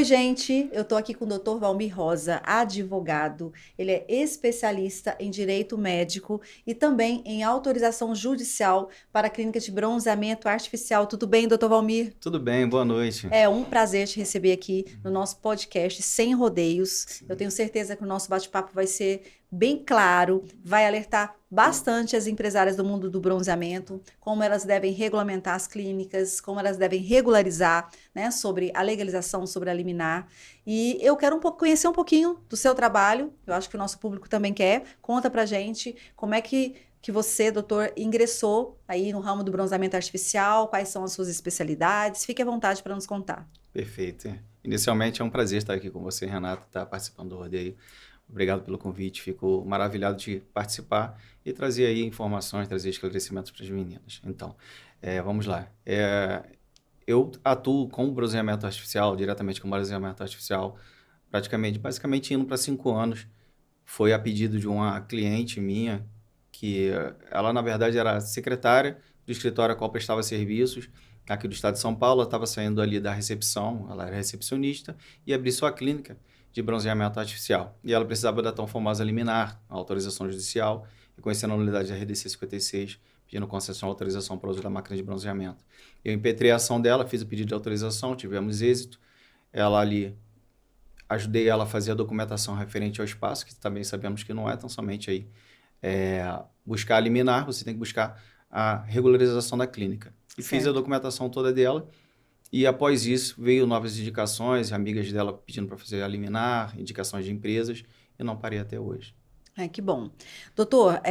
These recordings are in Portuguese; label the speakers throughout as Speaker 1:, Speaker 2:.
Speaker 1: Oi, gente. Eu tô aqui com o Dr. Valmir Rosa, advogado. Ele é especialista em direito médico e também em autorização judicial para a clínica de bronzeamento artificial. Tudo bem, Dr. Valmir?
Speaker 2: Tudo bem, boa noite.
Speaker 1: É um prazer te receber aqui no nosso podcast Sem Rodeios. Eu
Speaker 2: Sim.
Speaker 1: tenho certeza que o nosso bate-papo vai ser bem claro, vai alertar bastante as empresárias do mundo do bronzeamento, como elas devem regulamentar as clínicas, como elas devem regularizar, né, sobre a legalização, sobre a liminar. E eu quero conhecer um pouquinho do seu trabalho, eu acho que o nosso público também quer. Conta pra gente como é que você, doutor, ingressou aí no ramo do bronzeamento artificial, quais são as suas especialidades. Fique à vontade para nos contar.
Speaker 2: Perfeito. Inicialmente é um prazer estar aqui com você, Renato, estar participando do rodeio. Obrigado pelo convite, fico maravilhado de participar e trazer aí informações, trazer esclarecimentos para as meninas. Então, vamos lá. Eu atuo com bronzeamento artificial, diretamente com bronzeamento artificial, basicamente indo para 5 anos. Foi a pedido de uma cliente minha, que ela, na verdade, era secretária do escritório a qual prestava serviços aqui do estado de São Paulo. Ela estava saindo ali da recepção, ela era recepcionista, e abriu sua clínica de bronzeamento artificial. E ela precisava da tão famosa liminar, a autorização judicial, reconhecendo a nulidade da RDC 56, pedindo concessão e autorização para o uso da máquina de bronzeamento. Eu impetrei a ação dela, fiz o pedido de autorização, tivemos êxito. Ela ali ajudei ela a fazer a documentação referente ao espaço, que também sabemos que não é tão somente aí buscar a liminar, você tem que buscar a regularização da clínica. E fiz a
Speaker 1: Certo.
Speaker 2: documentação toda dela, e após isso veio novas indicações, amigas dela pedindo para fazer a liminar, indicações de empresas, e não parei até hoje.
Speaker 1: É, que bom. Doutor,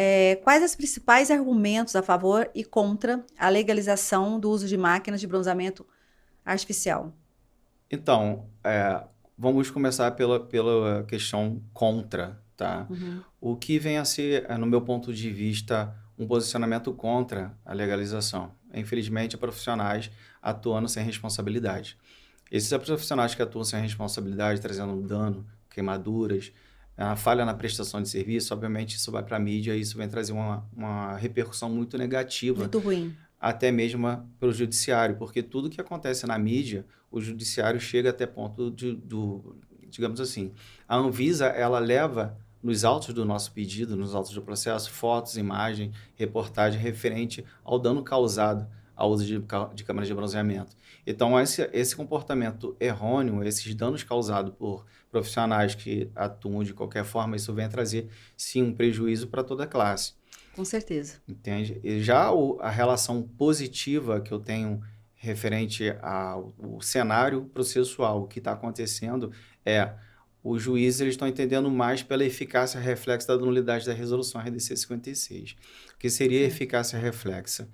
Speaker 1: quais os principais argumentos a favor e contra a legalização do uso de máquinas de bronzeamento artificial?
Speaker 2: Então, vamos começar pela questão contra, tá?
Speaker 1: Uhum.
Speaker 2: O que vem a ser, no meu ponto de vista, um posicionamento contra a legalização. Infelizmente, profissionais atuando sem responsabilidade. Esses profissionais que atuam sem responsabilidade, trazendo dano, queimaduras, a falha na prestação de serviço, obviamente isso vai para a mídia e isso vem trazer uma repercussão muito negativa,
Speaker 1: Muito ruim.
Speaker 2: até mesmo para o judiciário, porque tudo que acontece na mídia, o judiciário chega até ponto digamos assim, a Anvisa, ela leva nos autos do nosso pedido, nos autos do processo, fotos, imagem, reportagem referente ao dano causado ao uso de câmeras de bronzeamento. Então, esse comportamento errôneo, esses danos causados por profissionais que atuam de qualquer forma, isso vem a trazer, sim, um prejuízo para toda a classe.
Speaker 1: Com certeza.
Speaker 2: Entende? E já a relação positiva que eu tenho referente ao cenário processual, o que está acontecendo os juízes eles estão entendendo mais pela eficácia reflexa da nulidade da resolução RDC 56. O que seria
Speaker 1: Certo.
Speaker 2: eficácia reflexa?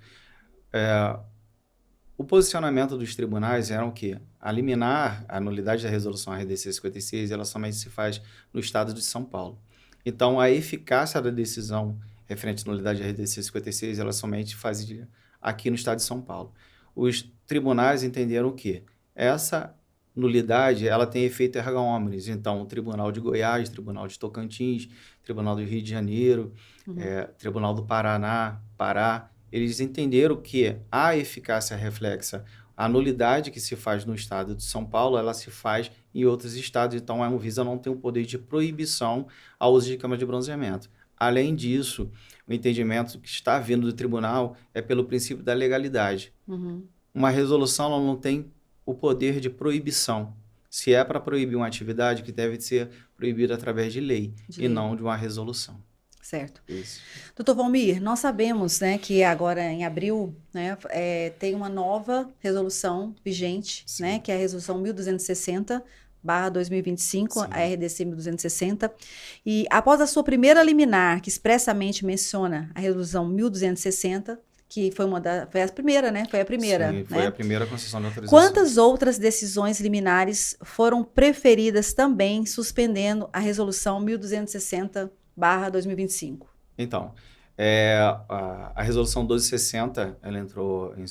Speaker 2: O posicionamento dos tribunais era o quê? A liminar, a nulidade da resolução RDC 56, ela somente se faz no estado de São Paulo. Então, a eficácia da decisão referente à nulidade da RDC 56, ela somente fazia aqui no estado de São Paulo. Os tribunais entenderam o quê? Essa nulidade, ela tem efeito erga omnes. Então, o Tribunal de Goiás, Tribunal de Tocantins, Tribunal do Rio de Janeiro, Tribunal do Paraná, Pará, eles entenderam que a eficácia reflexa, a nulidade que se faz no estado de São Paulo, ela se faz em outros estados. Então, a Anvisa não tem o poder de proibição ao uso de câmara de bronzeamento. Além disso, o entendimento que está vindo do tribunal é pelo princípio da legalidade.
Speaker 1: Uhum.
Speaker 2: Uma resolução ela não tem o poder de proibição. Se é para proibir uma atividade, que deve ser proibida através de lei
Speaker 1: De
Speaker 2: e
Speaker 1: lei.
Speaker 2: não de uma resolução.
Speaker 1: Certo.
Speaker 2: Isso.
Speaker 1: Doutor Valmir, nós sabemos, né, que agora em abril, né, tem uma nova resolução vigente,
Speaker 2: Sim.
Speaker 1: né, que é a resolução 1260/2025, a
Speaker 2: Sim.
Speaker 1: RDC 1260. E após a sua primeira liminar, que expressamente menciona a resolução 1260, que foi foi a primeira, né? Foi a primeira,
Speaker 2: Sim, foi
Speaker 1: né?
Speaker 2: a primeira concessão de autorização.
Speaker 1: Quantas outras decisões liminares foram preferidas também suspendendo a resolução 1260/2025?
Speaker 2: Então, a resolução 1260, ela entrou em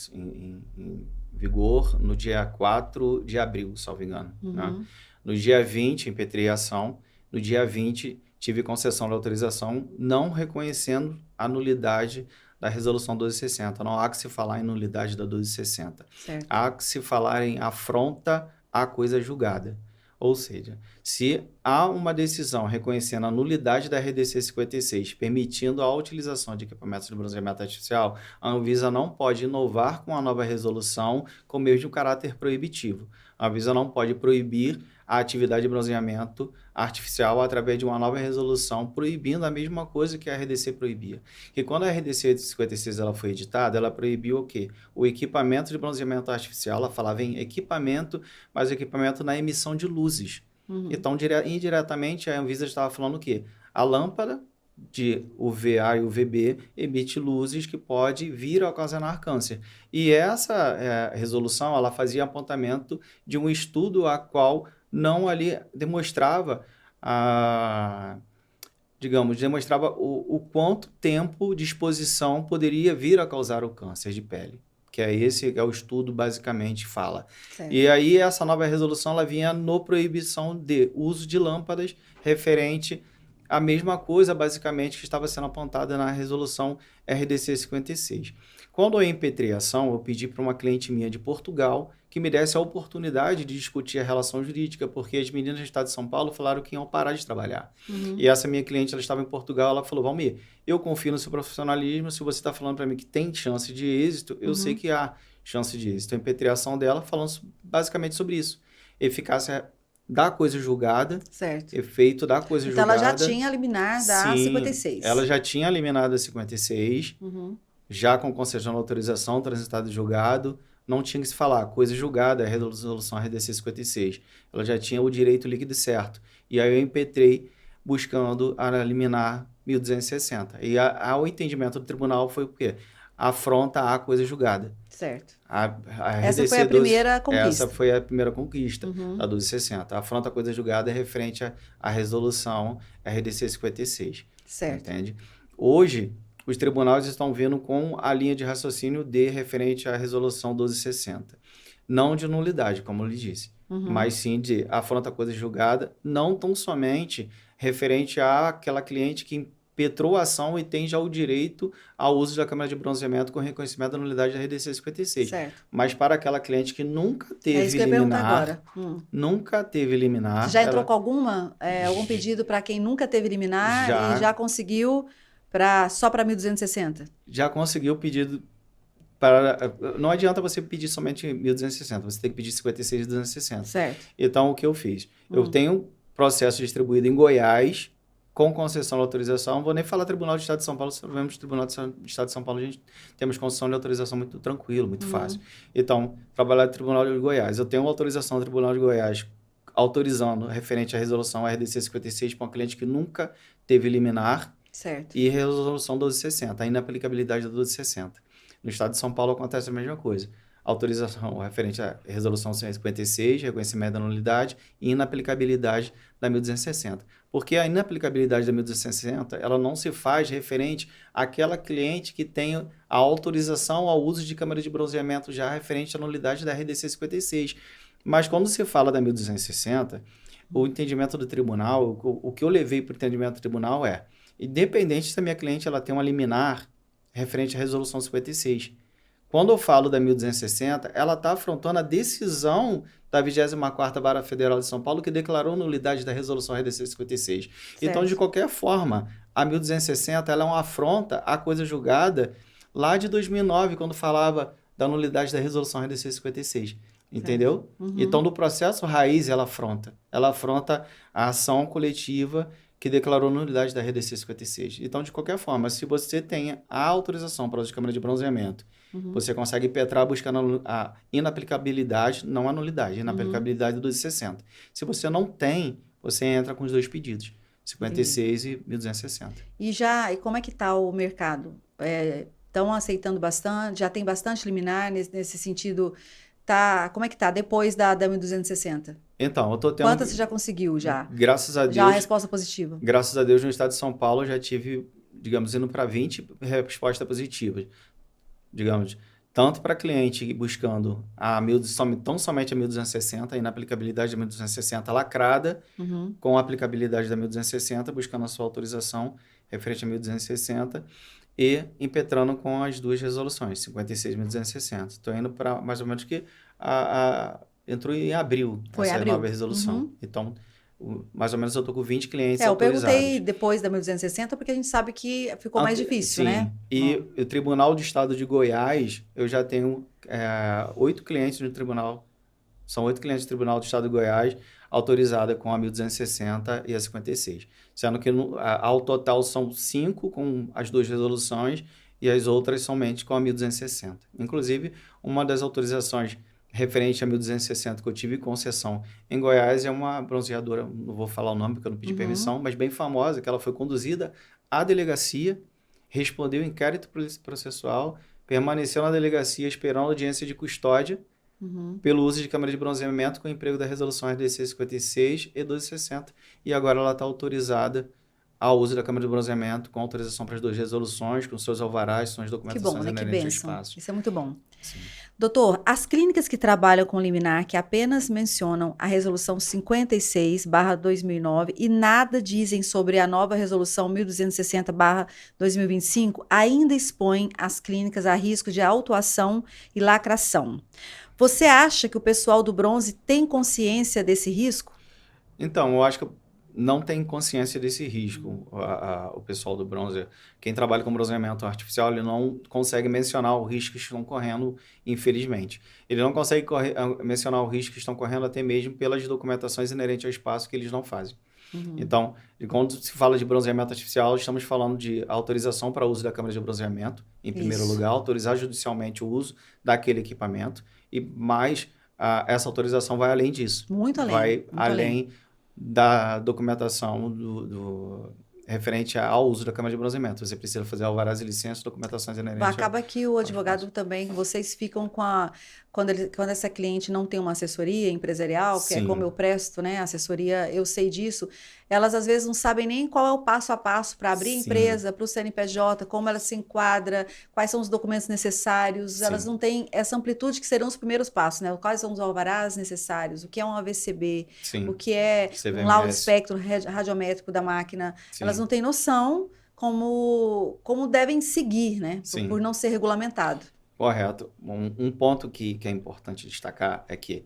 Speaker 2: vigor no dia 4 de abril, salvo engano. Né?
Speaker 1: Uhum.
Speaker 2: No dia 20, impetrei a ação. No dia 20, tive concessão de autorização, não reconhecendo a nulidade da resolução 1260. Não há que se falar em nulidade da 1260.
Speaker 1: Certo.
Speaker 2: Há que se falar em afronta à coisa julgada. Ou seja, se há uma decisão reconhecendo a nulidade da RDC 56, permitindo a utilização de equipamentos de bronzeamento artificial, a Anvisa não pode inovar com a nova resolução com meio de um caráter proibitivo. A Anvisa não pode proibir a atividade de bronzeamento artificial através de uma nova resolução proibindo a mesma coisa que a RDC proibia. E quando a RDC 56 ela foi editada, ela proibiu o quê? O equipamento de bronzeamento artificial, ela falava em equipamento, mas equipamento na emissão de luzes. Então, indiretamente, a Anvisa estava falando o quê? A lâmpada de UVA e UVB emite luzes que pode vir a ocasionar câncer. E essa resolução, ela fazia apontamento de um estudo a qual não ali demonstrava demonstrava o quanto tempo de exposição poderia vir a causar o câncer de pele. Que é esse que é o estudo basicamente fala.
Speaker 1: Certo.
Speaker 2: E aí essa nova resolução ela vinha no proibição de uso de lâmpadas referente à mesma coisa basicamente que estava sendo apontada na resolução RDC 56. Quando eu impetrei a ação, eu pedi para uma cliente minha de Portugal que me desse a oportunidade de discutir a relação jurídica, porque as meninas do estado de São Paulo falaram que iam parar de trabalhar. E essa minha cliente, ela estava em Portugal, ela falou, Valmir, eu confio no seu profissionalismo, se você está falando para mim que tem chance de êxito, eu sei que há chance de êxito. Eu impetrei a ação dela falando basicamente sobre isso. Eficácia da coisa julgada,
Speaker 1: certo.
Speaker 2: Efeito da coisa
Speaker 1: Então,
Speaker 2: julgada.
Speaker 1: ela já tinha liminar da
Speaker 2: Sim,
Speaker 1: 56.
Speaker 2: ela já tinha eliminado a 56, já com concessão de autorização, transitado e julgado, não tinha que se falar, coisa julgada, a resolução RDC 56. Ela já tinha o direito líquido certo. E aí eu impetrei buscando a liminar 1260. E o entendimento do tribunal foi o quê? Afronta a coisa julgada.
Speaker 1: Certo.
Speaker 2: Essa
Speaker 1: foi a primeira conquista.
Speaker 2: Essa foi a primeira conquista da 1260. Afronta a coisa julgada é referente à resolução RDC 56.
Speaker 1: Certo.
Speaker 2: Entende? Hoje, os tribunais estão vindo com a linha de raciocínio de referente à resolução 1260. Não de nulidade, como eu lhe disse, mas sim de afronta a coisa julgada, não tão somente referente àquela cliente que impetrou a ação e tem já o direito ao uso da câmara de bronzeamento com reconhecimento da nulidade da RDC 56.
Speaker 1: Certo.
Speaker 2: Mas para aquela cliente que nunca teve
Speaker 1: isso que eu ia perguntar agora.
Speaker 2: Nunca teve liminar.
Speaker 1: Você já entrou com algum pedido para quem nunca teve liminar e já conseguiu só para 1260?
Speaker 2: Já conseguiu o pedido não adianta você pedir somente 1260, você tem que pedir 56 e 260.
Speaker 1: Certo.
Speaker 2: Então, o que eu fiz? Eu tenho processo distribuído em Goiás, com concessão de autorização, não vou nem falar Tribunal do Estado de São Paulo, sabemos que o Tribunal do Estado de São Paulo, a gente temos concessão de autorização muito tranquilo, muito fácil. Então, trabalhar no Tribunal de Goiás. Eu tenho uma autorização do Tribunal de Goiás autorizando referente à resolução RDC 56 para um cliente que nunca teve liminar.
Speaker 1: Certo.
Speaker 2: E resolução 1260, a inaplicabilidade da 1260. No estado de São Paulo acontece a mesma coisa. Autorização referente à resolução 156, reconhecimento da nulidade e inaplicabilidade da 1260. Porque a inaplicabilidade da 1260, ela não se faz referente àquela cliente que tem a autorização ao uso de câmara de bronzeamento já referente à nulidade da RDC 56. Mas quando se fala da 1260, o entendimento do tribunal, o que eu levei para o entendimento do tribunal é, independente se a minha cliente ela tem uma liminar referente à resolução 56. Quando eu falo da 1260, ela está afrontando a decisão da 24ª Vara Federal de São Paulo que declarou nulidade da resolução RDC 56. Certo. Então, de qualquer forma, a 1260 ela é uma afronta à coisa julgada lá de 2009, quando falava da nulidade da resolução RDC 56. Entendeu? Então, do processo raiz, ela afronta. Ela afronta a ação coletiva que declarou nulidade da RDC 56. Então, de qualquer forma, se você tem a autorização para uso de câmara de bronzeamento, você consegue impetrar buscando a inaplicabilidade, não a nulidade, a inaplicabilidade do 1260. Se você não tem, você entra com os dois pedidos, 56 e 1260.
Speaker 1: E como é que está o mercado? Estão aceitando bastante? Já tem bastante liminar nesse sentido? Como é que está depois da 1260?
Speaker 2: Então, eu tô tendo...
Speaker 1: Quantas você já conseguiu já?
Speaker 2: Graças a Deus.
Speaker 1: Já a resposta positiva?
Speaker 2: Graças a Deus, no estado de São Paulo, eu já tive, digamos, indo para 20 respostas positivas. Digamos, tanto para cliente buscando tão somente a 1260, a inaplicabilidade da 1260 lacrada, com a aplicabilidade da 1260, buscando a sua autorização referente a 1260, e impetrando com as duas resoluções, 56 e 1260. Estou indo para mais ou menos que entrou em abril,
Speaker 1: Foi
Speaker 2: essa
Speaker 1: abril.
Speaker 2: nova resolução.
Speaker 1: Uhum.
Speaker 2: Então, mais ou menos eu estou com 20 clientes
Speaker 1: Eu
Speaker 2: autorizados.
Speaker 1: perguntei depois da 1260 porque a gente sabe que ficou mais difícil, né?
Speaker 2: Sim, e o Tribunal do Estado de Goiás, eu já tenho 8 clientes no tribunal, são 8 clientes do Tribunal do Estado de Goiás autorizados com a 1260 e a 56. Sendo que ao total são 5 com as 2 resoluções e as outras somente com a 1260. Inclusive, uma das autorizações referente a 1260 que eu tive concessão em Goiás é uma bronzeadora, não vou falar o nome porque eu não pedi permissão, mas bem famosa, que ela foi conduzida à delegacia, respondeu o inquérito processual, permaneceu na delegacia esperando a audiência de custódia pelo uso de câmera de bronzeamento com emprego da resolução RDC 56 e 1260. E agora ela está autorizada ao uso da câmera de bronzeamento com autorização para as 2 resoluções, com seus alvarás, suas
Speaker 1: Que
Speaker 2: documentações
Speaker 1: bom, né? Que
Speaker 2: inerentes ao
Speaker 1: bênção.
Speaker 2: espaço.
Speaker 1: Isso é muito bom.
Speaker 2: Sim.
Speaker 1: Doutor, as clínicas que trabalham com liminar que apenas mencionam a resolução 56/2009 e nada dizem sobre a nova resolução 1260/2025 ainda expõem as clínicas a risco de autuação e lacração. Você acha que o pessoal do bronze tem consciência desse risco?
Speaker 2: Então, eu acho que não tem consciência desse risco. O pessoal do bronze, quem trabalha com bronzeamento artificial, ele não consegue mencionar o risco que estão correndo, infelizmente. Ele não consegue mencionar o risco que estão correndo até mesmo pelas documentações inerentes ao espaço que eles não fazem. Então, quando se fala de bronzeamento artificial, estamos falando de autorização para uso da câmera de bronzeamento, em primeiro lugar, autorizar judicialmente o uso daquele equipamento, e mais essa autorização vai além disso.
Speaker 1: Muito além.
Speaker 2: Vai
Speaker 1: muito
Speaker 2: além da documentação referente ao uso da câmera de bronzeamento. Você precisa fazer alvarás e licenças, documentações inerentes.
Speaker 1: Acaba que o advogado também, vocês ficam com quando essa cliente não tem uma assessoria empresarial, que é como eu presto, né, assessoria, eu sei disso, elas às vezes não sabem nem qual é o passo a passo para abrir a empresa, para o CNPJ, como ela se enquadra, quais são os documentos necessários, elas não têm essa amplitude que serão os primeiros passos, né, quais são os alvarás necessários, o que é um AVCB, o que é um laudo espectro radiométrico da máquina, elas não têm noção como devem seguir, né? Por não ser regulamentado.
Speaker 2: Correto. Um ponto que é importante destacar é que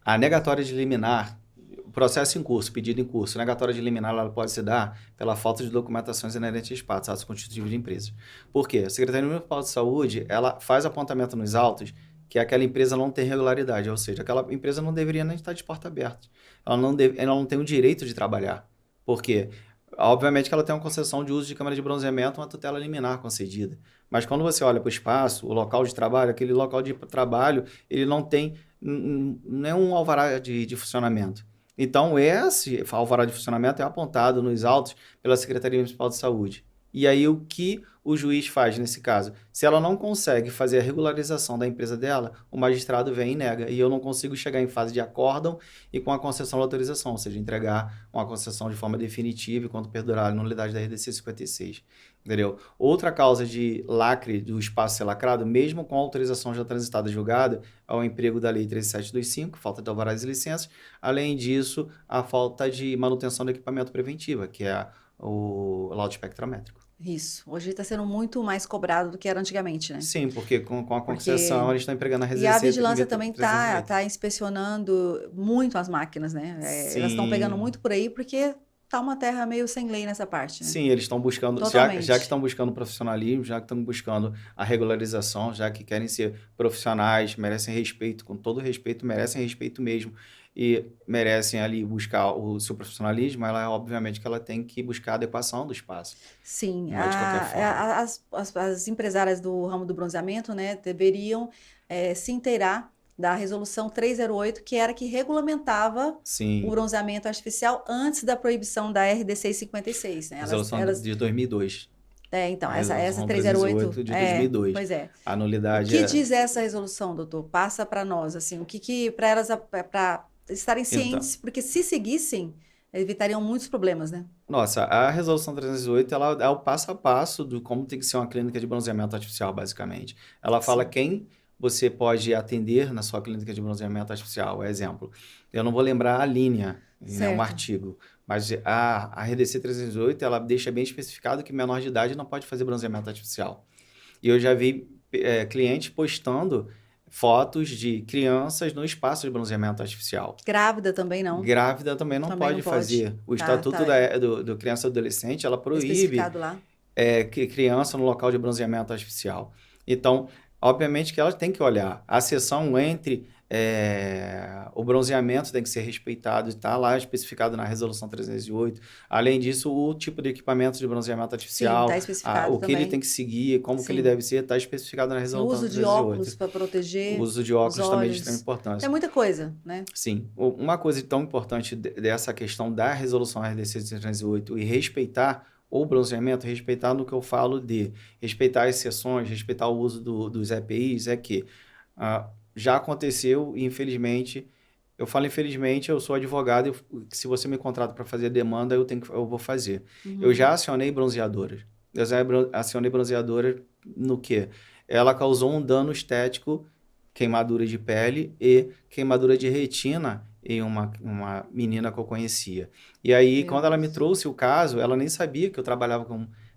Speaker 2: a negatória de liminar, o processo em curso, pedido em curso, a negatória de liminar ela pode se dar pela falta de documentações inerentes a espaços, atos constitutivos de empresa. Por quê? A Secretaria Municipal de Saúde, ela faz apontamento nos autos que aquela empresa não tem regularidade, ou seja, aquela empresa não deveria nem estar de porta aberta. Ela não tem o direito de trabalhar. Por quê? Obviamente que ela tem uma concessão de uso de câmera de bronzeamento, uma tutela liminar concedida. Mas quando você olha para o espaço, o local de trabalho, aquele local de trabalho, ele não tem nenhum alvará de funcionamento. Então, esse alvará de funcionamento é apontado nos autos pela Secretaria Municipal de Saúde. E aí, o que o juiz faz nesse caso? Se ela não consegue fazer a regularização da empresa dela, o magistrado vem e nega. E eu não consigo chegar em fase de acórdão e com a concessão da autorização, ou seja, entregar uma concessão de forma definitiva enquanto perdurar a nulidade da RDC 56. Entendeu? Outra causa de lacre do espaço ser lacrado, mesmo com a autorização já transitada e julgada, é o emprego da Lei 13725, falta de alvarás e licenças. Além disso, a falta de manutenção do equipamento preventiva, que é o laudo espectrométrico.
Speaker 1: Isso. Hoje está sendo muito mais cobrado do que era antigamente, né?
Speaker 2: Sim, porque com a concessão eles estão empregando a
Speaker 1: E
Speaker 2: resistência.
Speaker 1: a vigilância também está inspecionando muito as máquinas, né? Elas estão pegando muito por aí porque tá uma terra meio sem lei nessa parte, né?
Speaker 2: Sim, eles estão buscando, já que estão buscando profissionalismo, já que estão buscando a regularização, já que querem ser profissionais, merecem respeito, com todo respeito, merecem respeito mesmo. E merecem ali buscar o seu profissionalismo, ela obviamente que ela tem que buscar a adequação do espaço.
Speaker 1: Sim,
Speaker 2: não é de qualquer forma.
Speaker 1: as empresárias do ramo do bronzeamento, né, deveriam se inteirar da resolução 308, que era que regulamentava o bronzeamento artificial antes da proibição da RDC 56, né?
Speaker 2: Resolução de 2002.
Speaker 1: Então, essa 308
Speaker 2: de 2002.
Speaker 1: Pois é.
Speaker 2: A nulidade
Speaker 1: O que diz essa resolução, doutor? Passa para nós, assim, o que para elas, para estarem cientes, porque se seguissem, evitariam muitos problemas, né?
Speaker 2: Nossa, a resolução 308, ela é o passo a passo de como tem que ser uma clínica de bronzeamento artificial, basicamente. Ela fala quem você pode atender na sua clínica de bronzeamento artificial. Exemplo, eu não vou lembrar a linha, né, um artigo, mas a RDC 308, ela deixa bem especificado que menor de idade não pode fazer bronzeamento artificial. E eu já vi clientes postando fotos de crianças no espaço de bronzeamento artificial.
Speaker 1: Grávida também não.
Speaker 2: Grávida também não
Speaker 1: Também
Speaker 2: pode
Speaker 1: não pode.
Speaker 2: fazer. O
Speaker 1: Tá,
Speaker 2: Estatuto
Speaker 1: tá.
Speaker 2: do Criança e Adolescente, ela proíbe
Speaker 1: Especificado lá.
Speaker 2: criança no local de bronzeamento artificial. Então, obviamente que ela tem que olhar. A seção entre o bronzeamento tem que ser respeitado, está lá especificado na Resolução 308. Além disso, o tipo de equipamento de bronzeamento
Speaker 1: Sim,
Speaker 2: artificial,
Speaker 1: está especificado
Speaker 2: o que ele
Speaker 1: também.
Speaker 2: tem que seguir, como que ele
Speaker 1: Sim.
Speaker 2: deve ser, está especificado na
Speaker 1: O
Speaker 2: Resolução
Speaker 1: uso de
Speaker 2: 308.
Speaker 1: óculos para
Speaker 2: O
Speaker 1: proteger
Speaker 2: uso de
Speaker 1: os
Speaker 2: óculos também é de extrema
Speaker 1: olhos.
Speaker 2: importância.
Speaker 1: É muita coisa, né?
Speaker 2: Sim. Uma coisa tão importante dessa questão da Resolução RDC 308 e respeitar o bronzeamento, respeitar no que eu falo de respeitar as sessões, respeitar o uso dos EPIs, é que já aconteceu e infelizmente, eu falo infelizmente, eu sou advogado e se você me contrata para fazer demanda, eu vou fazer. Eu já acionei bronzeadoras. Eu já acionei bronzeadora no quê? Ela causou um dano estético, queimadura de pele e queimadura de retina em uma menina que eu conhecia. E aí,
Speaker 1: Meu
Speaker 2: quando ela me
Speaker 1: Deus.
Speaker 2: trouxe o caso, ela nem sabia que eu trabalhava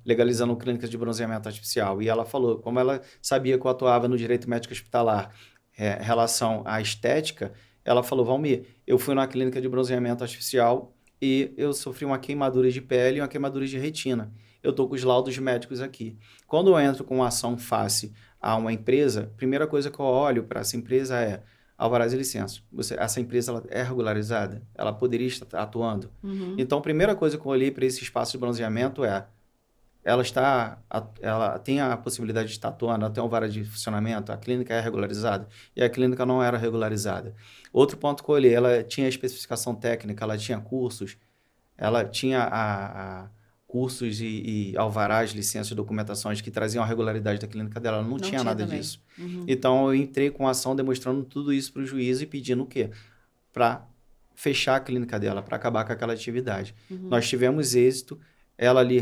Speaker 2: legalizando clínicas de bronzeamento artificial. E ela falou, como ela sabia que eu atuava no direito médico hospitalar em relação à estética, ela falou, Valmir, eu fui na clínica de bronzeamento artificial e eu sofri uma queimadura de pele e uma queimadura de retina. Eu estou com os laudos médicos aqui. Quando eu entro com uma ação face a uma empresa, a primeira coisa que eu olho para essa empresa é alvarás e licença. Essa empresa ela é regularizada? Ela poderia estar atuando? Então, a primeira coisa que eu olhei para esse espaço de bronzeamento é ela tem a possibilidade de estar atuando, ela tem um vara de funcionamento, a clínica é regularizada, e a clínica não era regularizada. Outro ponto que eu olhei, ela tinha especificação técnica, ela tinha cursos, ela tinha cursos e alvarás, licenças, documentações que traziam a regularidade da clínica dela, ela não tinha nada
Speaker 1: também.
Speaker 2: disso. Então, eu entrei com a ação demonstrando tudo isso para o juiz e pedindo o quê? Para fechar a clínica dela, para acabar com aquela atividade. Nós tivemos êxito, ela ali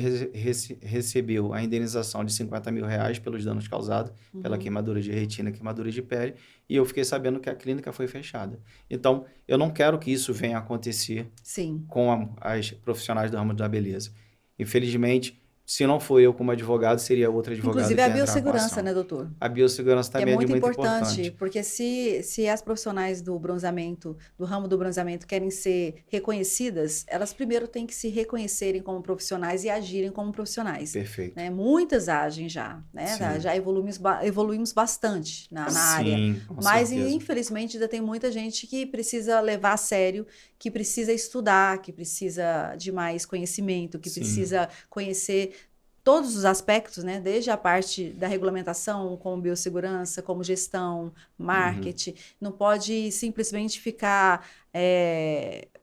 Speaker 2: recebeu a indenização de R$50 mil pelos danos causados, pela queimadura de retina e queimadura de pele, e eu fiquei sabendo que a clínica foi fechada. Então, eu não quero que isso venha a acontecer com as profissionais do ramo da beleza. Infelizmente, se não for eu como advogado, seria outro advogado
Speaker 1: Inclusive
Speaker 2: que
Speaker 1: a
Speaker 2: ia entrar com a
Speaker 1: biossegurança,
Speaker 2: ação.
Speaker 1: né, doutor?
Speaker 2: A biossegurança também é muito importante.
Speaker 1: Porque se as profissionais do bronzeamento, do ramo do bronzeamento, querem ser reconhecidas, elas primeiro têm que se reconhecerem como profissionais e agirem como profissionais.
Speaker 2: Perfeito.
Speaker 1: Né? Muitas agem já, né?
Speaker 2: Sim.
Speaker 1: Já evoluímos bastante na área.
Speaker 2: Com
Speaker 1: Mas,
Speaker 2: certeza.
Speaker 1: infelizmente, ainda tem muita gente que precisa levar a sério, que precisa estudar, que precisa de mais conhecimento, que precisa conhecer todos os aspectos, né? Desde a parte da regulamentação, como biossegurança, como gestão, marketing. Não pode simplesmente ficar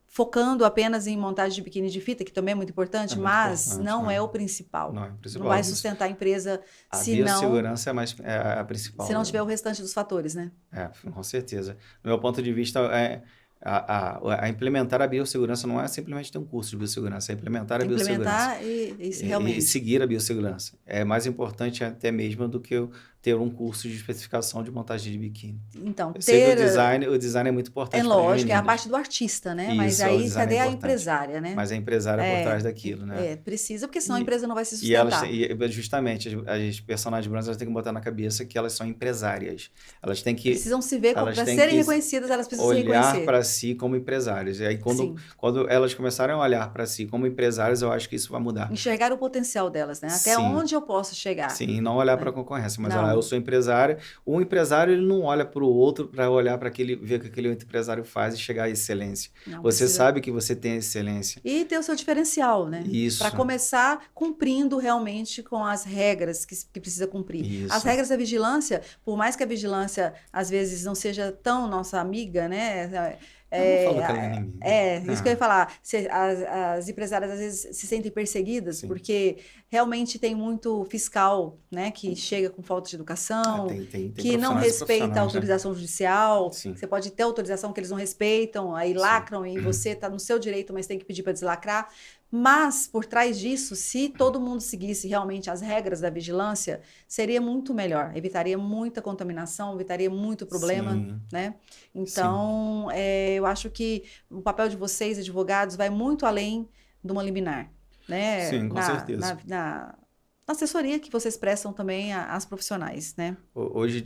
Speaker 1: focando apenas em montagem de biquíni de fita, que também é muito importante, mas não é o principal.
Speaker 2: Não é o principal.
Speaker 1: Não vai sustentar a empresa se não...
Speaker 2: A biossegurança é a principal.
Speaker 1: Se não tiver o restante dos fatores, né?
Speaker 2: Com certeza. Do meu ponto de vista, a implementar a biossegurança não é simplesmente ter um curso de biossegurança, é implementar a biossegurança.
Speaker 1: Realmente.
Speaker 2: E seguir a biossegurança. É mais importante até mesmo do que eu ter um curso de especificação de montagem de biquíni.
Speaker 1: Então,
Speaker 2: eu sei que o design é muito importante.
Speaker 1: É lógico, é a parte do artista, né? Mas aí, cadê a empresária, né?
Speaker 2: Mas a empresária por trás daquilo, né?
Speaker 1: Precisa, porque senão a empresa não vai se sustentar.
Speaker 2: Justamente, as personagens brancas têm que botar na cabeça que elas são empresárias. Elas têm que...
Speaker 1: Precisam se ver, para serem reconhecidas, elas precisam se reconhecer.
Speaker 2: Olhar para si como empresários. E aí, quando elas começarem a olhar para si como empresários, eu acho que isso vai mudar.
Speaker 1: Enxergar o potencial delas, né? Até onde eu posso chegar.
Speaker 2: Sim, não olhar para a concorrência, mas olhar, eu sou empresária. O empresário, ele não olha para o outro para olhar para ver o que aquele empresário faz e chegar à excelência. Você sabe que você tem excelência.
Speaker 1: E ter o seu diferencial, né?
Speaker 2: Isso.
Speaker 1: Para começar cumprindo realmente com as regras que precisa cumprir.
Speaker 2: Isso.
Speaker 1: As regras da vigilância, por mais que a vigilância às vezes não seja tão nossa amiga, né?
Speaker 2: Eu não falo que ela é inimiga.
Speaker 1: Isso que eu ia falar. As empresárias às vezes se sentem perseguidas porque realmente tem muito fiscal, né, que chega com falta de educação,
Speaker 2: tem
Speaker 1: que não respeita a autorização judicial.
Speaker 2: Sim.
Speaker 1: Você pode ter autorização que eles não respeitam, aí lacram e você está no seu direito, mas tem que pedir para deslacrar. Mas, por trás disso, se todo mundo seguisse realmente as regras da vigilância, seria muito melhor. Evitaria muita contaminação, evitaria muito problema, né? Então, eu acho que o papel de vocês, advogados, vai muito além de uma liminar, né?
Speaker 2: Sim, com certeza.
Speaker 1: assessoria que vocês prestam também às profissionais, né?
Speaker 2: Hoje,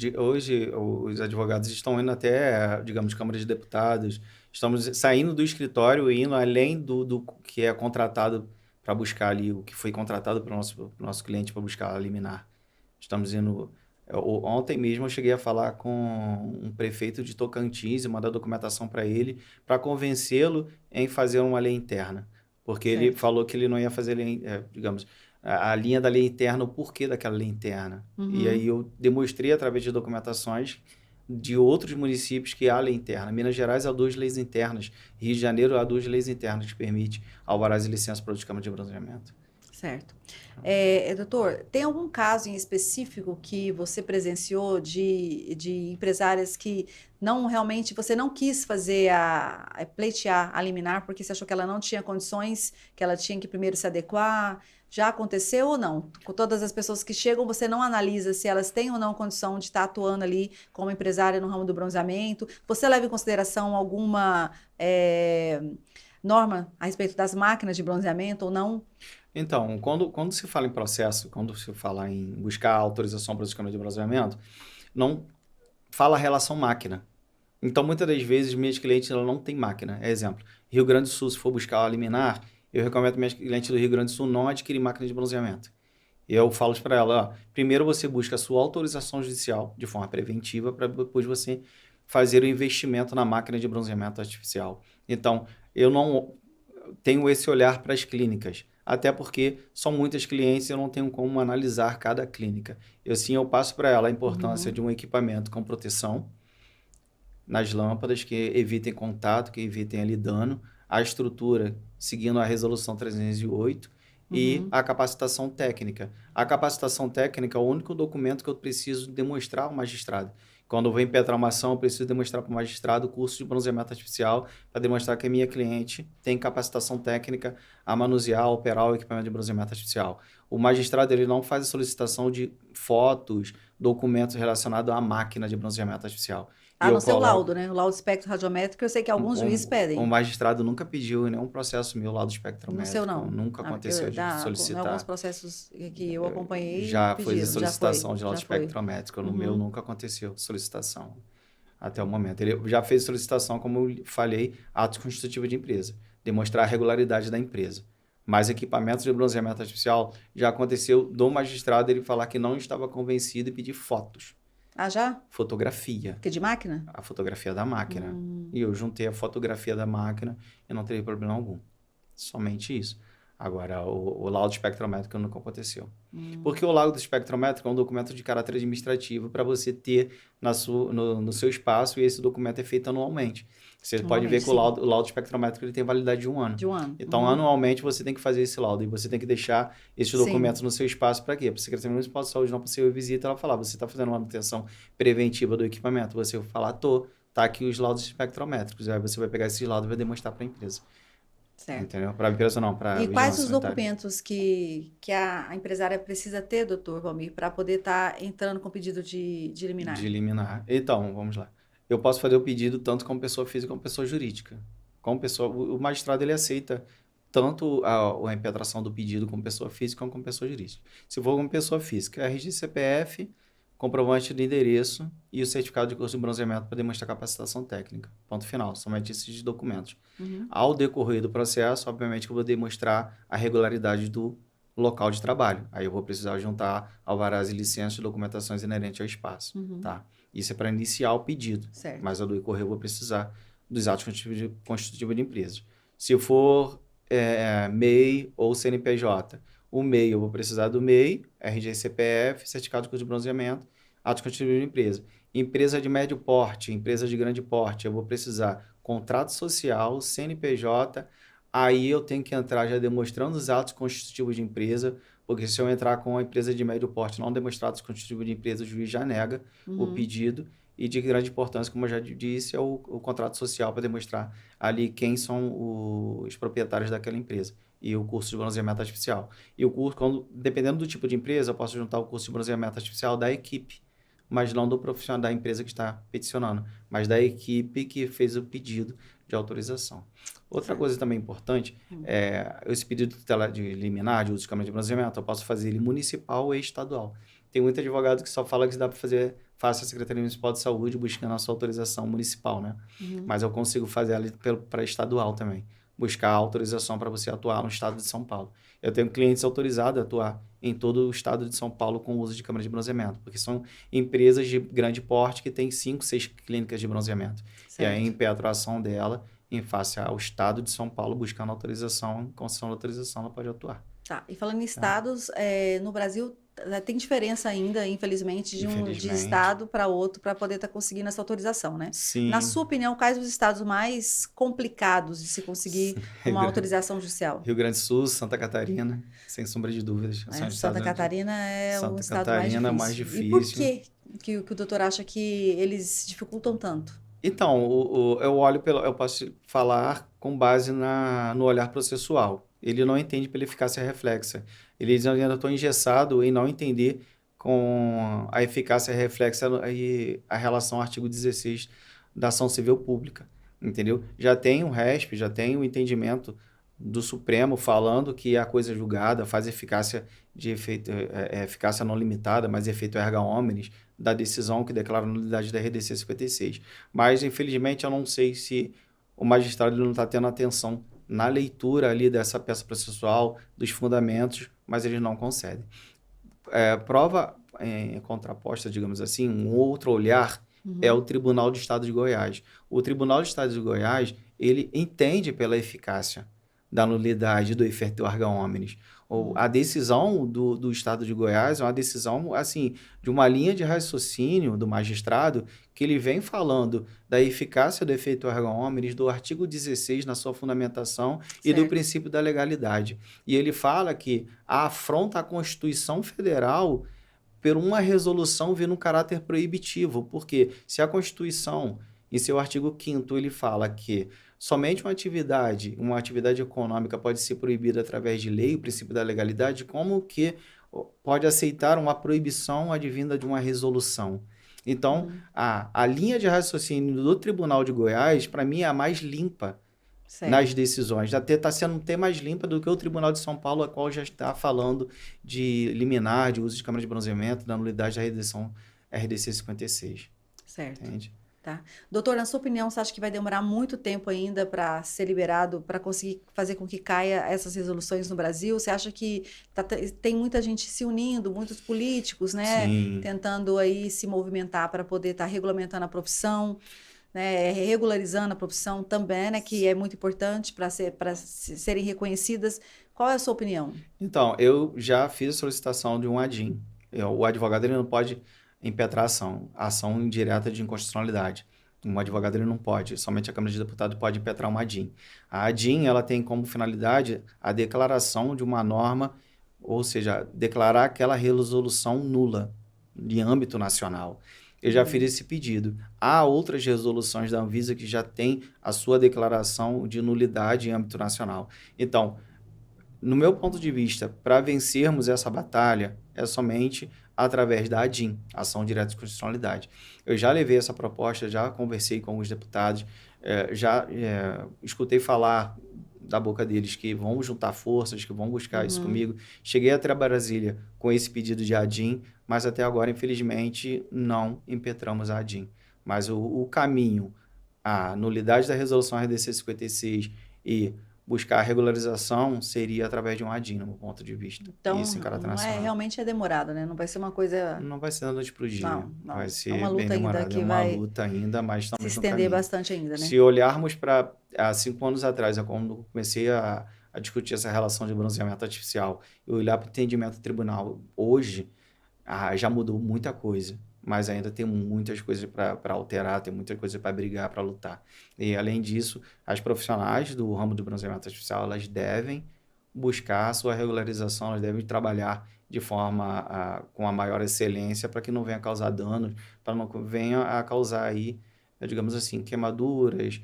Speaker 2: os advogados estão indo até, digamos, Câmara de Deputados, estamos saindo do escritório e indo além do que é contratado para buscar ali, o que foi contratado para o nosso cliente para buscar a liminar. Estamos indo... Ontem mesmo eu cheguei a falar com um prefeito de Tocantins e mandar documentação para ele, para convencê-lo em fazer uma lei interna. Porque ele falou que ele não ia fazer, digamos, a linha da lei interna, o porquê daquela lei interna. E aí eu demonstrei através de documentações de outros municípios que há lei interna. Minas Gerais há 2 leis internas. Rio de Janeiro há 2 leis internas que permitem alvarás e licença para os campos de bronzeamento.
Speaker 1: Certo. Doutor, tem algum caso em específico que você presenciou de empresárias que não realmente, você não quis fazer pleitear a liminar porque você achou que ela não tinha condições, que ela tinha que primeiro se adequar? Já aconteceu ou não? Com todas as pessoas que chegam, você não analisa se elas têm ou não condição de estar atuando ali como empresária no ramo do bronzeamento? Você leva em consideração alguma norma a respeito das máquinas de bronzeamento ou não?
Speaker 2: Então, quando se fala em processo, quando se fala em buscar autorização para os câmeras de bronzeamento, não fala relação máquina. Então, muitas das vezes, minhas clientes ela não têm máquina. Exemplo, Rio Grande do Sul, se for buscar a liminar, eu recomendo minhas clientes do Rio Grande do Sul não adquirir máquina de bronzeamento. Eu falo para ela, ó, primeiro você busca a sua autorização judicial de forma preventiva para depois você fazer o investimento na máquina de bronzeamento artificial. Então, eu não tenho esse olhar para as clínicas, até porque são muitas clientes e eu não tenho como analisar cada clínica. Eu passo para ela a importância de um equipamento com proteção nas lâmpadas, que evitem contato, que evitem ali dano, a estrutura seguindo a resolução 308 e a capacitação técnica. A capacitação técnica é o único documento que eu preciso demonstrar ao magistrado. Quando eu vou impetrar uma ação, eu preciso demonstrar para o magistrado o curso de bronzeamento artificial para demonstrar que a minha cliente tem capacitação técnica a manusear, operar o equipamento de bronzeamento artificial. O magistrado ele não faz a solicitação de fotos, documentos relacionados à máquina de bronzeamento artificial.
Speaker 1: A não ser o laudo, né? O laudo espectro-radiométrico, eu sei que alguns juízes pedem.
Speaker 2: O magistrado nunca pediu em nenhum processo meu laudo espectrométrico.
Speaker 1: No seu não?
Speaker 2: Nunca aconteceu de solicitar.
Speaker 1: Em alguns processos que eu acompanhei,
Speaker 2: já foi de solicitação de laudo
Speaker 1: já foi.
Speaker 2: espectrométrico. No meu nunca aconteceu solicitação até o momento. Ele já fez solicitação, como eu falei, ato constitutivo de empresa. Demonstrar a regularidade da empresa. Mas equipamentos de bronzeamento artificial já aconteceu do magistrado ele falar que não estava convencido e pedir fotos.
Speaker 1: Ah, já?
Speaker 2: Fotografia.
Speaker 1: Que de máquina?
Speaker 2: A fotografia da máquina. E eu juntei a fotografia da máquina e não teria problema algum. Somente isso. Agora, o laudo espectrométrico nunca aconteceu. Porque o laudo espectrométrico é um documento de caráter administrativo para você ter no seu espaço e esse documento é feito anualmente. Você pode ver que o laudo espectrométrico ele tem validade de 1 ano.
Speaker 1: De 1 ano.
Speaker 2: Então, anualmente, você tem que fazer esse laudo. E você tem que deixar esses documentos no seu espaço para quê? Para a Secretaria Municipal de Saúde, não para você visita, ela falar, você está fazendo uma manutenção preventiva do equipamento? Você vai falar, tá aqui os laudos espectrométricos. Aí você vai pegar esses laudos e vai demonstrar para a empresa.
Speaker 1: Certo.
Speaker 2: Entendeu? Para a empresa não, para
Speaker 1: E quais os documentos que a empresária precisa ter, doutor Valmir, para poder estar entrando com pedido de liminar?
Speaker 2: De liminar. Então, vamos lá. Eu posso fazer o pedido tanto como pessoa física como pessoa jurídica. O magistrado ele aceita tanto a impetração do pedido como pessoa física como pessoa jurídica. Se for como pessoa física, RG CPF, comprovante de endereço e o certificado de curso de bronzeamento para demonstrar capacitação técnica. Ponto final. Somente esses documentos. Ao decorrer do processo, obviamente que eu vou demonstrar a regularidade do local de trabalho. Aí eu vou precisar juntar alvarás e licenças e documentações inerentes ao espaço. Tá? Isso é para iniciar o pedido.
Speaker 1: Certo.
Speaker 2: Mas ao decorrer eu vou precisar dos atos constitutivos de empresas. Se for MEI ou CNPJ, o MEI eu vou precisar do MEI, RG CPF, certificado de curso de bronzeamento, atos constitutivos de empresa. Empresa de médio porte, empresa de grande porte, eu vou precisar contrato social, CNPJ, aí eu tenho que entrar já demonstrando os atos constitutivos de empresa, porque se eu entrar com uma empresa de médio porte não demonstrar atos constitutivos de empresa, o juiz já nega o pedido. E de grande importância, como eu já disse, é o contrato social para demonstrar ali quem são os proprietários daquela empresa. E o curso de bronzeamento artificial. E o curso, dependendo do tipo de empresa, eu posso juntar o curso de bronzeamento artificial da equipe, mas não do profissional da empresa que está peticionando, mas da equipe que fez o pedido de autorização. Outra coisa também importante é esse pedido de liminar de uso de câmara de bronzeamento, eu posso fazer ele municipal ou estadual. Tem muito advogado que só fala que dá para fazer, faça a Secretaria Municipal de Saúde buscando a sua autorização municipal, né? Mas eu consigo fazer ela para estadual também. Buscar a autorização para você atuar no estado de São Paulo. Eu tenho clientes autorizados a atuar em todo o estado de São Paulo com o uso de câmara de bronzeamento, porque são empresas de grande porte que têm 5, 6 clínicas de bronzeamento.
Speaker 1: Certo.
Speaker 2: E aí impetro a ação dela em face ao estado de São Paulo buscando autorização, em concessão de autorização, ela pode atuar.
Speaker 1: Tá, e falando em estados, no Brasil tem diferença ainda, infelizmente, de estado para outro para poder estar conseguindo essa autorização, né?
Speaker 2: Sim.
Speaker 1: Na sua opinião, quais os estados mais complicados de se conseguir uma autorização judicial?
Speaker 2: Rio Grande do Sul, Santa Catarina, sem sombra de dúvidas.
Speaker 1: Santa Catarina é o estado mais difícil.
Speaker 2: E
Speaker 1: por que o doutor acha que eles dificultam tanto?
Speaker 2: Então, eu posso falar com base no olhar processual. Ele não entende pela eficácia reflexa. Ele ainda está engessado em não entender com a eficácia reflexa e a relação ao artigo 16 da ação civil pública, entendeu? Já tem o RESP, já tem o entendimento do Supremo falando que a coisa julgada faz eficácia de efeito, eficácia não limitada, mas efeito erga omnes da decisão que declara a nulidade da RDC 56. Mas, infelizmente, eu não sei se o magistrado não está tendo atenção na leitura ali dessa peça processual, dos fundamentos, mas eles não concedem. Prova contraposta, digamos assim, um outro olhar é o Tribunal de Estado de Goiás. O Tribunal de Estado de Goiás, ele entende pela eficácia da nulidade do efeito erga omnes. A decisão do Estado de Goiás é uma decisão assim, de uma linha de raciocínio do magistrado que ele vem falando da eficácia do efeito erga omnes, do artigo 16 na sua fundamentação e do princípio da legalidade. E ele fala que a afronta à Constituição Federal por uma resolução vindo um caráter proibitivo, porque se a Constituição, em seu artigo 5º, ele fala que somente uma atividade econômica pode ser proibida através de lei, o princípio da legalidade, como que pode aceitar uma proibição advinda de uma resolução? Então, a linha de raciocínio do Tribunal de Goiás, para mim, é a mais limpa nas decisões. Até está sendo até mais limpa do que o Tribunal de São Paulo, a qual já está falando de liminar, de uso de câmara de bronzeamento, da nulidade da redação RDC 56.
Speaker 1: Certo.
Speaker 2: Entende?
Speaker 1: Tá. Doutor, na sua opinião, você acha que vai demorar muito tempo ainda para ser liberado, para conseguir fazer com que caia essas resoluções no Brasil? Você acha que tem muita gente se unindo, muitos políticos, né, tentando aí se movimentar para poder estar regulamentando a profissão, né, regularizando a profissão também, né, que é muito importante para serem reconhecidas? Qual é a sua opinião?
Speaker 2: Então, eu já fiz a solicitação de um ADIM. O advogado ele não pode impetrar ação indireta de inconstitucionalidade. Um advogado ele não pode, somente a Câmara de Deputados pode impetrar uma ADIM. A ADIM ela tem como finalidade a declaração de uma norma, ou seja, declarar aquela resolução nula de âmbito nacional. Eu já fiz esse pedido. Há outras resoluções da Anvisa que já têm a sua declaração de nulidade em âmbito nacional. Então, no meu ponto de vista, para vencermos essa batalha, é somente através da ADIM, Ação Direta de Constitucionalidade. Eu já levei essa proposta, já conversei com alguns deputados, já escutei falar da boca deles que vão juntar forças, que vão buscar isso comigo. Cheguei até Brasília com esse pedido de ADIM, mas até agora, infelizmente, não impetramos a ADIM. Mas o caminho, a nulidade da resolução RDC 56 e buscar a regularização seria através de um ADIM, no meu ponto de vista.
Speaker 1: Então,
Speaker 2: isso em caráter nacional.
Speaker 1: Realmente é demorado, né? Não vai ser uma coisa...
Speaker 2: Não vai ser da noite para o dia.
Speaker 1: Não.
Speaker 2: Vai ser
Speaker 1: é uma luta
Speaker 2: bem demorado.
Speaker 1: Ainda que
Speaker 2: é uma
Speaker 1: vai
Speaker 2: luta ainda, mas estamos
Speaker 1: se
Speaker 2: no
Speaker 1: estender
Speaker 2: caminho.
Speaker 1: bastante ainda, né?
Speaker 2: Se olharmos para há 5 anos atrás, quando comecei a discutir essa relação de bronzeamento artificial, e olhar para o entendimento do tribunal, hoje já mudou muita coisa. Mas ainda tem muitas coisas para alterar, tem muitas coisas para brigar, para lutar. E, além disso, as profissionais do ramo do bronzeamento artificial, elas devem buscar a sua regularização, elas devem trabalhar de forma com a maior excelência para que não venha a causar danos, para não venha a causar aí, digamos assim, queimaduras,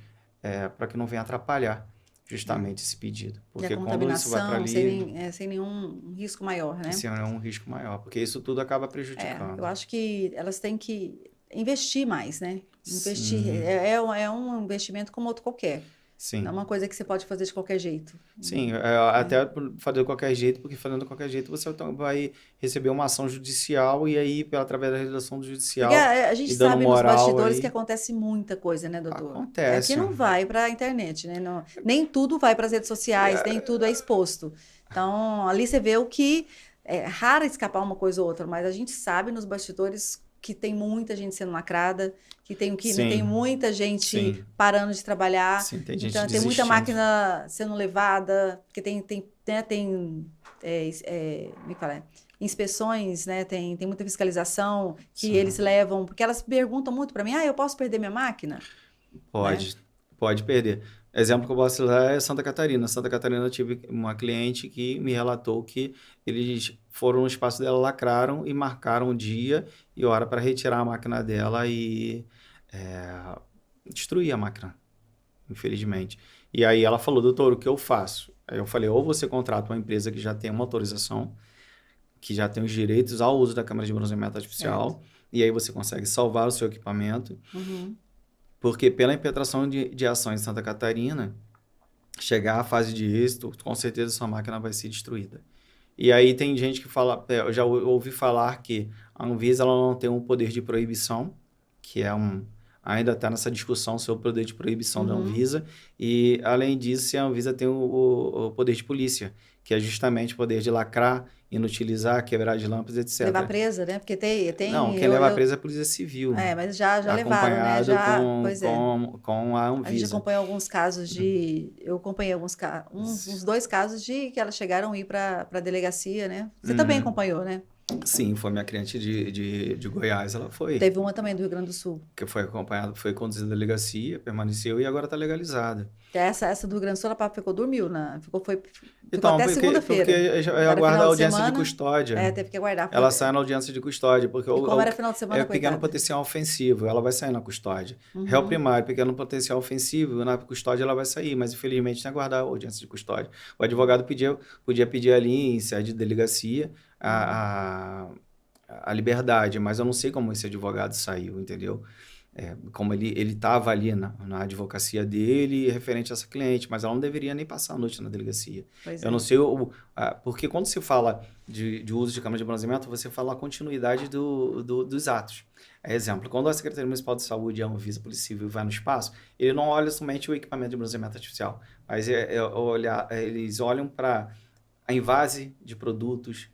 Speaker 2: para que não venha atrapalhar justamente esse pedido. Porque quando isso vai para ali...
Speaker 1: sem nenhum risco maior, né?
Speaker 2: Sem nenhum risco maior, porque isso tudo acaba prejudicando.
Speaker 1: Eu acho que elas têm que investir mais, né? Investir é um investimento como outro qualquer.
Speaker 2: Sim.
Speaker 1: Não é uma coisa que você pode fazer de qualquer jeito.
Speaker 2: Sim, até fazer de qualquer jeito, porque fazendo de qualquer jeito você vai receber uma ação judicial e aí, através da resolução
Speaker 1: Porque
Speaker 2: judicial
Speaker 1: a gente
Speaker 2: e dando
Speaker 1: sabe nos
Speaker 2: moral
Speaker 1: bastidores que
Speaker 2: aí,
Speaker 1: acontece muita coisa, né, doutor? É que
Speaker 2: acontece.
Speaker 1: não vai para a internet, né? Nem tudo vai para as redes sociais, nem tudo é exposto. Então, ali você vê o que é raro escapar uma coisa ou outra, mas a gente sabe nos bastidores que tem muita gente sendo lacrada, tem
Speaker 2: Sim,
Speaker 1: muita gente
Speaker 2: sim,
Speaker 1: parando de trabalhar,
Speaker 2: sim, tem gente
Speaker 1: então tem muita
Speaker 2: desistindo.
Speaker 1: máquina sendo levada, porque como é que fala? Inspeções, né? Tem muita fiscalização que
Speaker 2: Sim.
Speaker 1: eles levam, porque elas perguntam muito para mim, eu posso perder minha máquina? Né?
Speaker 2: Pode perder. Exemplo que eu posso dar é Santa Catarina. Santa Catarina eu tive uma cliente que me relatou que eles foram no espaço dela, lacraram e marcaram dia e hora para retirar a máquina dela e é, destruir a máquina, infelizmente. E aí ela falou, doutor, o que eu faço? Aí eu falei, ou você contrata uma empresa que já tem uma autorização, que já tem os direitos ao uso da câmera de bronzeamento
Speaker 1: Certo.
Speaker 2: artificial, e aí você consegue salvar o seu equipamento,
Speaker 1: Uhum.
Speaker 2: porque pela impetração de ações em Santa Catarina, chegar à fase de êxito, com certeza sua máquina vai ser destruída. E aí tem gente que fala, eu já ouvi falar que a Anvisa ela não tem um poder de proibição, que é ainda está nessa discussão sobre o poder de proibição da
Speaker 1: Uhum.
Speaker 2: Anvisa, e além disso, a Anvisa tem o poder de polícia, que é justamente o poder de lacrar, inutilizar, quebrar as lâmpadas,
Speaker 1: Levar
Speaker 2: etc.
Speaker 1: presa, né? Porque
Speaker 2: Não, quem leva presa é a Polícia Civil,
Speaker 1: mas já levaram, né?
Speaker 2: acompanhado
Speaker 1: Pois é.
Speaker 2: com a
Speaker 1: A gente
Speaker 2: Anvisa.
Speaker 1: acompanhou alguns casos eu acompanhei uns dois casos de que elas chegaram a ir para a delegacia, né? Você também
Speaker 2: Uhum.
Speaker 1: acompanhou, né?
Speaker 2: Sim, foi minha cliente de Goiás, ela foi,
Speaker 1: Teve uma também do Rio Grande do Sul.
Speaker 2: que foi acompanhada, foi conduzida à delegacia, permaneceu e agora está legalizada.
Speaker 1: Essa do Rio Grande do Sul, ela ficou, ficou
Speaker 2: Então,
Speaker 1: até
Speaker 2: porque
Speaker 1: segunda-feira. Agora,
Speaker 2: aguarda a
Speaker 1: final de
Speaker 2: audiência de
Speaker 1: semana,
Speaker 2: custódia.
Speaker 1: teve que aguardar.
Speaker 2: Ela sai na audiência de custódia, porque
Speaker 1: E como era final de
Speaker 2: é
Speaker 1: semana,
Speaker 2: pequeno
Speaker 1: coitada.
Speaker 2: potencial ofensivo, ela vai sair na custódia. Réu
Speaker 1: Uhum,
Speaker 2: primário, pequeno potencial ofensivo, na custódia ela vai sair, mas infelizmente tem que aguardar a audiência de custódia. O advogado podia pedir ali em sede de delegacia
Speaker 1: uhum.
Speaker 2: a liberdade, mas eu não sei como esse advogado saiu, entendeu? Como ele estava ali na advocacia dele referente a essa cliente, mas ela não deveria nem passar a noite na delegacia.
Speaker 1: Pois
Speaker 2: Eu não
Speaker 1: é.
Speaker 2: sei, porque quando se fala de uso de câmara de bronzeamento, você fala a continuidade dos atos. Exemplo, quando a Secretaria Municipal de Saúde e a Anvisa Polícia Civil vai no espaço, ele não olha somente o equipamento de bronzeamento artificial, mas eles olham para a invase de produtos,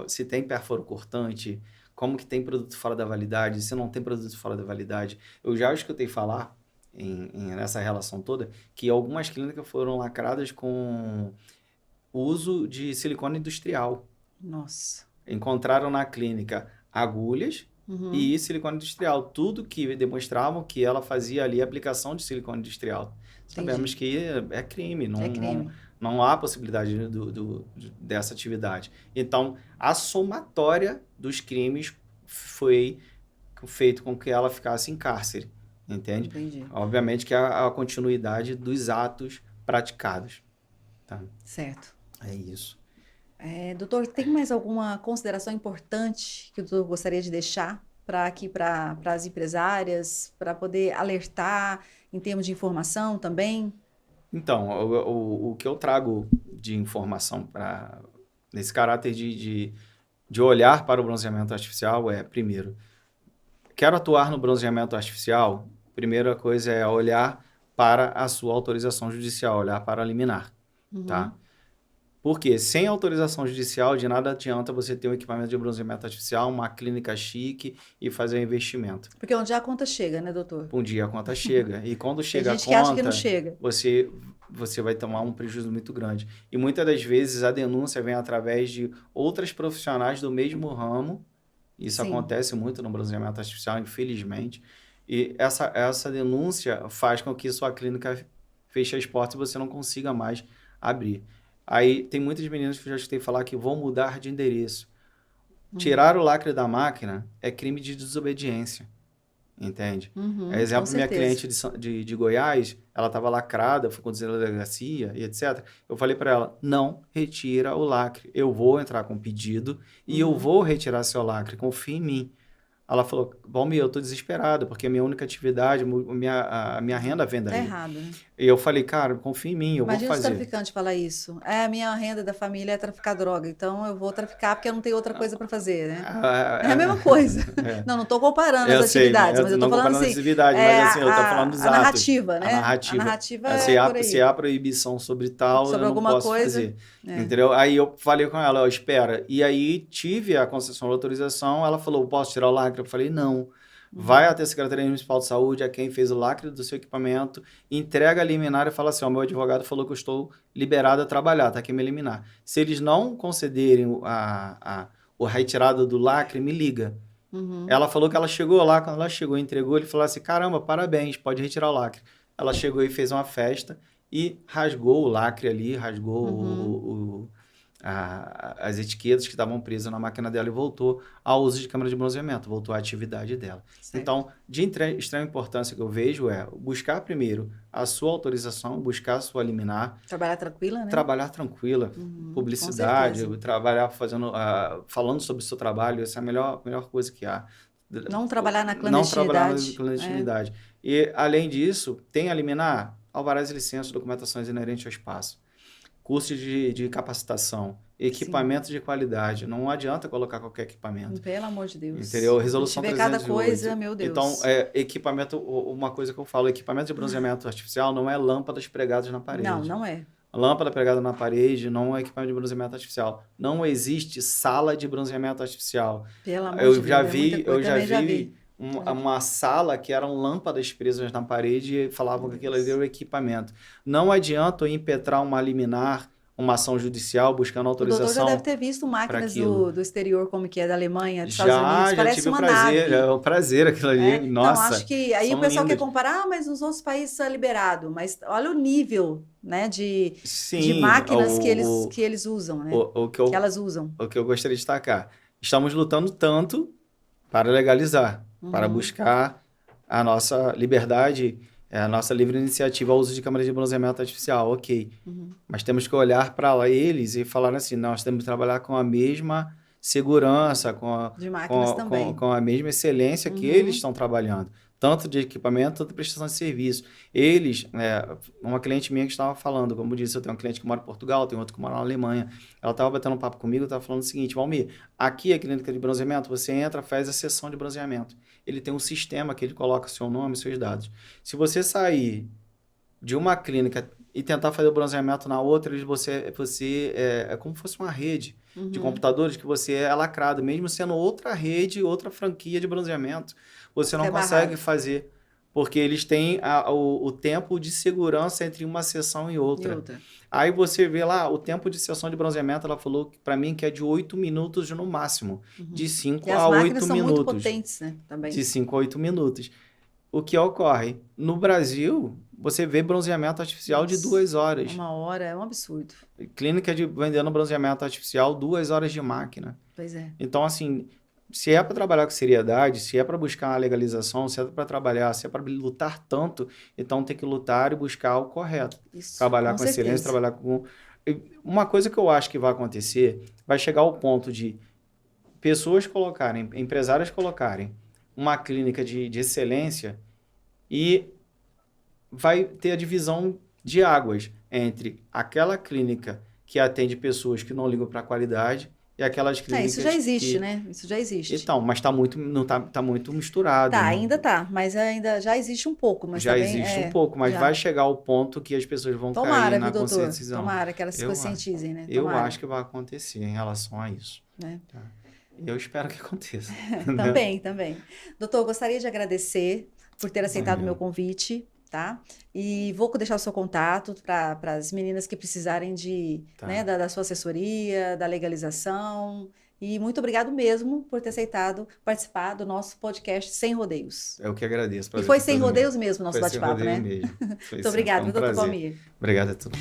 Speaker 2: se tem perforo cortante, como que tem produto fora da validade, se não tem produto fora da validade. Eu já escutei falar, nessa relação toda, que algumas clínicas foram lacradas com o uso de silicone industrial.
Speaker 1: Nossa.
Speaker 2: Encontraram na clínica agulhas
Speaker 1: Uhum,
Speaker 2: e silicone industrial, tudo que demonstravam que ela fazia ali a aplicação de silicone industrial. Sabemos
Speaker 1: entendi.
Speaker 2: que é crime,
Speaker 1: É crime.
Speaker 2: não há possibilidade dessa atividade. Então, a somatória dos crimes foi feito com que ela ficasse em cárcere, entende?
Speaker 1: Entendi.
Speaker 2: Obviamente que a continuidade dos atos praticados, tá?
Speaker 1: Certo.
Speaker 2: É isso.
Speaker 1: Doutor, tem mais alguma consideração importante que o doutor gostaria de deixar para as empresárias, para poder alertar em termos de informação também?
Speaker 2: Então, o que eu trago de informação nesse caráter de olhar para o bronzeamento artificial primeiro, quero atuar no bronzeamento artificial, primeira coisa é olhar para a sua autorização judicial, olhar para a liminar,
Speaker 1: Uhum.
Speaker 2: tá? Porque sem autorização judicial, de nada adianta você ter um equipamento de bronzeamento artificial, uma clínica chique e fazer um investimento.
Speaker 1: Porque onde já a conta chega, né, doutor?
Speaker 2: Um dia a conta chega. E quando
Speaker 1: Tem
Speaker 2: chega a
Speaker 1: gente que acha que não
Speaker 2: conta,
Speaker 1: chega.
Speaker 2: você vai tomar um prejuízo muito grande. E muitas das vezes a denúncia vem através de outras profissionais do mesmo ramo. Isso
Speaker 1: Sim.
Speaker 2: acontece muito no bronzeamento artificial, infelizmente. E essa denúncia faz com que sua clínica feche as portas e você não consiga mais abrir. Aí tem muitas meninas que eu já escutei falar que vão mudar de endereço. Tirar o lacre da máquina é crime de desobediência. Entende?
Speaker 1: Uhum, com
Speaker 2: Exemplo, minha
Speaker 1: certeza.
Speaker 2: cliente de Goiás, ela estava lacrada, foi conduzida à delegacia e etc. Eu falei para ela, não retira o lacre. Eu vou entrar com pedido e eu
Speaker 1: Uhum,
Speaker 2: vou retirar seu lacre. Confie em mim. Ela falou, Valmir, eu tô desesperado, porque a minha única atividade, a minha renda vem
Speaker 1: Tá
Speaker 2: daí.
Speaker 1: errado, né?
Speaker 2: E eu falei, cara, confia em mim, eu
Speaker 1: Imagina
Speaker 2: vou
Speaker 1: os
Speaker 2: fazer.
Speaker 1: traficantes falar isso. A minha renda da família é traficar droga, então eu vou traficar porque eu não tenho outra coisa para fazer, né? É a mesma coisa.
Speaker 2: É.
Speaker 1: Não estou comparando as
Speaker 2: Eu sei,
Speaker 1: atividades, mas eu
Speaker 2: eu
Speaker 1: estou
Speaker 2: não
Speaker 1: falando
Speaker 2: comparando as
Speaker 1: assim,
Speaker 2: atividades, mas assim, eu tô falando dos
Speaker 1: a
Speaker 2: atos.
Speaker 1: narrativa,
Speaker 2: A
Speaker 1: né? A
Speaker 2: narrativa.
Speaker 1: narrativa
Speaker 2: Se
Speaker 1: é por aí.
Speaker 2: há proibição sobre tal,
Speaker 1: Sobre
Speaker 2: eu não
Speaker 1: alguma
Speaker 2: posso
Speaker 1: coisa.
Speaker 2: fazer. Entendeu? Aí eu falei com ela, ó, espera. E aí tive a concessão de autorização, ela falou, posso tirar o lacre? Eu falei, não. Vai até a Secretaria Municipal de Saúde, a quem fez o lacre do seu equipamento, entrega a liminar e fala assim, ó, meu advogado falou que eu estou liberado a trabalhar, tá aqui me liminar. Se eles não concederem a retirada do lacre, me liga. Ela falou que ela chegou lá, quando ela chegou e entregou, ele falou assim, caramba, parabéns, pode retirar o lacre. Ela chegou e fez uma festa e rasgou o lacre ali, rasgou as etiquetas que estavam presas na máquina dela e voltou ao uso de câmara de bronzeamento, voltou à atividade dela.
Speaker 1: Certo.
Speaker 2: Então, de extrema importância que eu vejo é buscar primeiro a sua autorização, buscar a sua liminar.
Speaker 1: Trabalhar tranquila, né?
Speaker 2: Trabalhar tranquila, publicidade, trabalhar falando sobre o seu trabalho, essa é a melhor coisa que há.
Speaker 1: Não trabalhar na clandestinidade.
Speaker 2: Não trabalhar na clandestinidade. E, além disso, tem a liminar, alvarás e licenças, documentações inerentes ao espaço. Curso de capacitação, equipamento de qualidade. Não adianta colocar qualquer equipamento.
Speaker 1: Pelo amor de Deus.
Speaker 2: Entendeu? Resolução 308.
Speaker 1: Cada coisa, meu Deus.
Speaker 2: Então, equipamento, uma coisa que eu falo, equipamento de bronzeamento artificial não é lâmpadas pregadas na parede.
Speaker 1: Não, não é.
Speaker 2: Lâmpada pregada na parede não é equipamento de bronzeamento artificial. Não existe sala de bronzeamento artificial.
Speaker 1: Pelo amor de Deus.
Speaker 2: Eu já vi uma sala que eram lâmpadas presas na parede e falavam que aquilo ali era o equipamento. Não adianta eu impetrar uma liminar, uma ação judicial buscando autorização.
Speaker 1: O doutor já deve ter visto máquinas do exterior, como que é, da Alemanha, dos Estados Unidos.
Speaker 2: Já
Speaker 1: parece
Speaker 2: tive
Speaker 1: uma
Speaker 2: prazer,
Speaker 1: nave.
Speaker 2: É um prazer aquilo ali. Nossa,
Speaker 1: então, acho que aí o pessoal quer comparar, mas nos outros países é liberado. Mas olha o nível, né, de máquinas que eles usam, né? Que elas usam.
Speaker 2: O que eu gostaria de destacar. Estamos lutando tanto para legalizar, para buscar a nossa liberdade, a nossa livre iniciativa ao uso de câmeras de bronzeamento artificial, ok. Mas temos que olhar para eles e falar assim, nós temos que trabalhar com a mesma segurança, com a mesma excelência que eles estão trabalhando. Tanto de equipamento, tanto de prestação de serviço. Eles, uma cliente minha que estava falando, como eu disse, eu tenho um cliente que mora em Portugal, tem outro que mora na Alemanha. Ela estava batendo um papo comigo, estava falando o seguinte, Valmir, aqui a clínica de bronzeamento, você entra, faz a sessão de bronzeamento. Ele tem um sistema que ele coloca seu nome e seus dados. Se você sair de uma clínica e tentar fazer o bronzeamento na outra, é como se fosse uma rede de computadores que você é lacrado, mesmo sendo outra rede, outra franquia de bronzeamento. Você não consegue fazer, porque eles têm o tempo de segurança entre uma sessão e outra. Aí você vê lá, o tempo de sessão de bronzeamento, ela falou para mim que é de 8 minutos no máximo, de 5 a 8 minutos. E as máquinas são muito
Speaker 1: potentes, né? Também.
Speaker 2: De 5 a 8 minutos. O que ocorre? No Brasil, você vê bronzeamento artificial de 2 horas.
Speaker 1: 1 hora, é um absurdo.
Speaker 2: Clínica vendendo bronzeamento artificial, 2 horas de máquina.
Speaker 1: Pois é.
Speaker 2: Então, assim, se é para trabalhar com seriedade, se é para buscar a legalização, se é para trabalhar, se é para lutar tanto, então tem que lutar e buscar o correto.
Speaker 1: Isso,
Speaker 2: trabalhar com excelência, trabalhar com... Uma coisa que eu acho que vai acontecer, vai chegar ao ponto de pessoas colocarem, empresários colocarem uma clínica de excelência e vai ter a divisão de águas entre aquela clínica que atende pessoas que não ligam para a qualidade e aquelas clínicas...
Speaker 1: Isso já existe, né? Isso já existe.
Speaker 2: Então, mas tá muito misturado.
Speaker 1: Tá,
Speaker 2: né?
Speaker 1: ainda tá, mas ainda já existe um pouco. Mas
Speaker 2: já existe um pouco, mas vai chegar ao ponto que as pessoas vão cair na conscientização.
Speaker 1: Tomara que elas se conscientizem, né?
Speaker 2: Eu acho que vai acontecer em relação a isso.
Speaker 1: Né?
Speaker 2: Tá. Eu espero que aconteça.
Speaker 1: Também. Doutor, gostaria de agradecer por ter aceitado o meu convite, tá? E vou deixar o seu contato para as meninas que precisarem né, da sua assessoria, da legalização. E muito obrigado mesmo por ter aceitado participar do nosso podcast Sem Rodeios.
Speaker 2: Eu que agradeço.
Speaker 1: E foi sem rodeios mesmo o nosso bate-papo, né?
Speaker 2: Mesmo.
Speaker 1: Muito obrigada, doutor Valmir.
Speaker 2: Obrigado a todos.